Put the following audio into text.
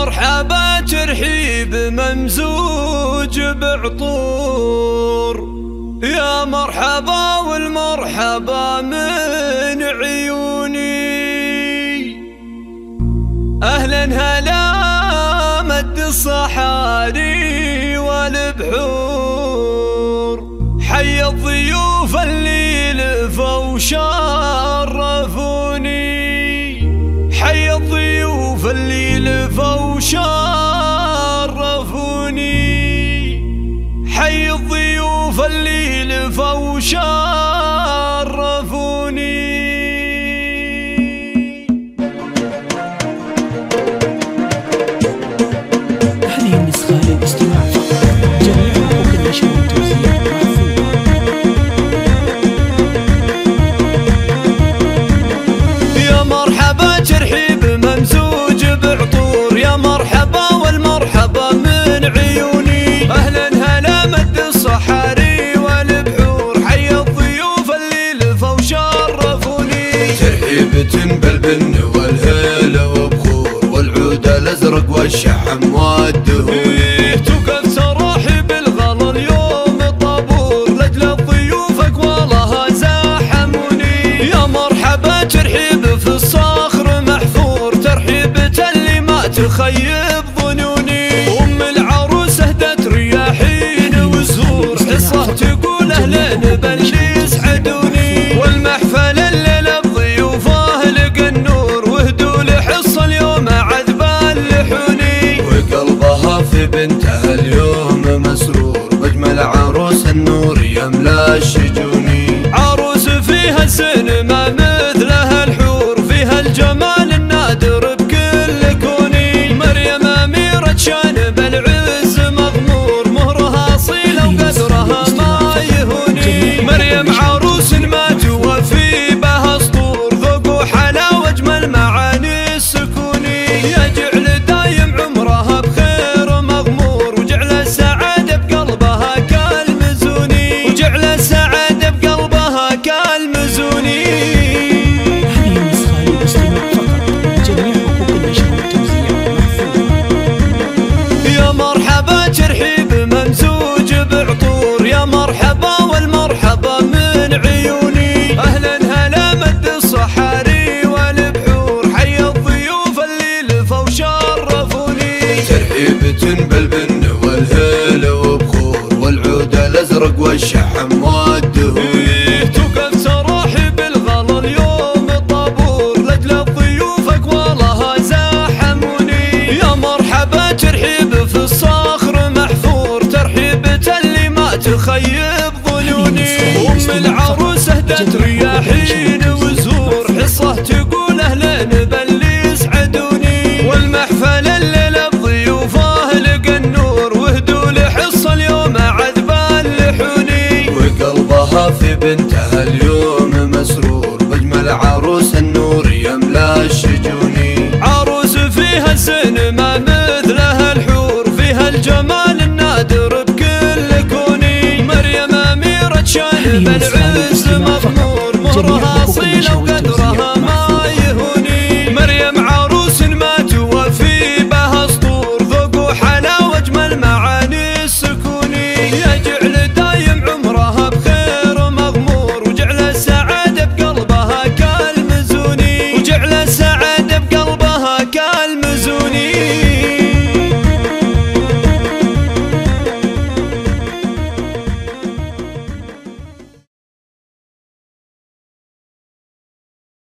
مرحبا ترحيب ممزوج بعطور، يا مرحبا والمرحبا من عيوني. أهلا هلا مد الصحاري والبحور، حي الضيوف اللي لفوا وشرفوني، حي الضيوف اللي لفوا وشرفوني، حي الضيوف اللي لفوا وشرفوني. هذه النسخة للاستماع فقط، جميع حقوق النشر والتوزيع محفوظة. يا مرحبا ترحيب ممزوج بعطور، يا مرحبا والمرحبا من عيوني. أهلا هلا مد الصحاري والبحور، حي الضيوف اللي لفوا وشرفوني. ترحيبة بالبن والهيل وبخور، والعود الازرق والشحم والدهون. توقف تراحب الغلا اليوم طابور، لاجل الضيوف اقوالها زاحموني. يا مرحبا ترحيب في الصخر محفور، ترحيبة اللي ما تخيب ظنوني. ام العروس اهدت رياحين وزهور، حصه تقول اهلين باللي يسعدوني. والمحفل الليله بضيوفه لقى النور، وهدوا لحصه اليوم عذبا اللحوني. وقلبها في بنتها اليوم مسرور، واجمل عروس النور يملا الشجوني. عروس فيها سن ما مثلها الحور، فيها الجمال النادر بكل كوني. مريم أميرة شان بالعز مغمور، مهرها أصيلة وقدرها ما يهوني. مريم عروس ما توفي بها سطور، ذوق وحلاوة أجمل معاني السكوني. يجعل دايم عمرها بخير مغمور، وجعل السعادة بقلبها كالمزوني، وجعل السعادة بقلبها كالمزوني. هذه النسخة للاستماع فقط، جميع حقوق النشر والتوزيع محفوظة. يا مرحبا ترحيب ممزوج بعطور، يا مرحبا والمرحبا من عيوني. أهلا هلا مد الصحاري والبحور، حي الضيوف اللي لفوا وشرفوني. ترحيبة بالبن والهيل وبخور، والعود الازرق والشحم والدهون. توقف تراحب الغلا اليوم طابور، لاجل الضيوف اقوالها زاحموني. يا مرحبا ترحيب في الصخر محفور، ترحيبة اللي ما تخيب ظنوني. ام العروس اهدت رياحين وزهور، حصه تقول اهلين باللي يسعدوني. والمحفل الليله بضيوفه لقى النور، وهدوا لحصه اليوم عذبا اللحوني. وقلبها في بنتها اليوم مسرور، واجمل عروس النور يملا الشجوني. عروس فيها سن ما مثلها الحور، فيها الجمال النادر بكل كوني. مريم أميرة شان بالعز مغمور، مهرها